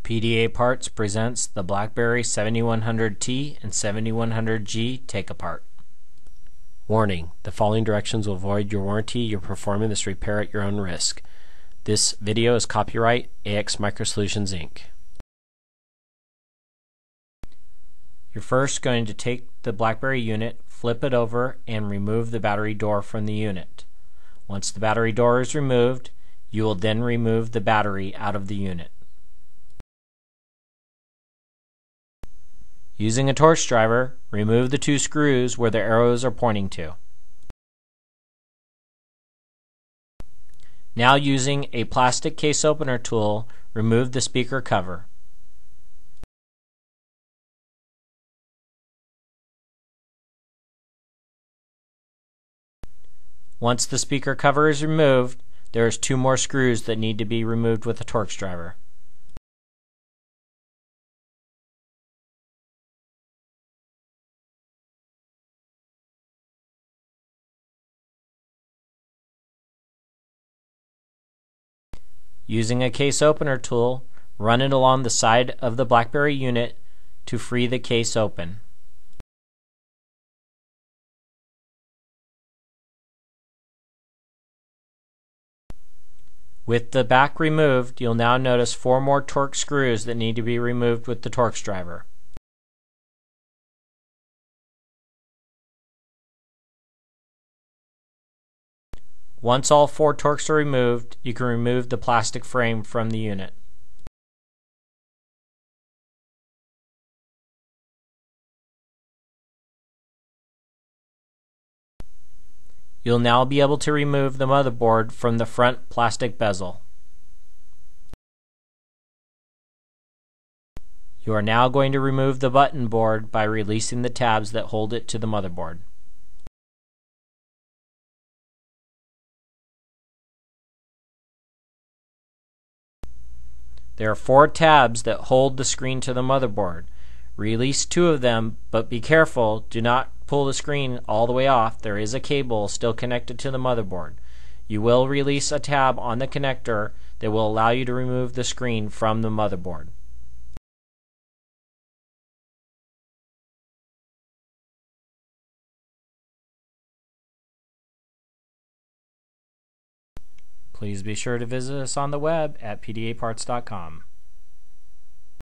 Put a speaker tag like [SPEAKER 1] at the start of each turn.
[SPEAKER 1] PDA Parts presents the Blackberry 7100T and 7100G take-apart. Warning: the following directions will void your warranty. You're performing this repair at your own risk. This video is copyright AX Microsolutions Inc. You're first going to take the Blackberry unit, flip it over, and remove the battery door from the unit. Once the battery door is removed, you will then remove the battery out of the unit. Using a Torx driver, remove the two screws where the arrows are pointing to. Now, using a plastic case opener tool, remove the speaker cover. Once the speaker cover is removed, there is two more screws that need to be removed with a Torx driver. Using a case opener tool, run it along the side of the Blackberry unit to free the case open. With the back removed, you'll now notice four more Torx screws that need to be removed with the Torx driver. Once all four Torx are removed, you can remove the plastic frame from the unit. You'll now be able to remove the motherboard from the front plastic bezel. You are now going to remove the button board by releasing the tabs that hold it to the motherboard. There are four tabs that hold the screen to the motherboard. Release two of them, but be careful, do not pull the screen all the way off. There is a cable still connected to the motherboard. You will release a tab on the connector that will allow you to remove the screen from the motherboard. Please be sure to visit us on the web at pdaparts.com.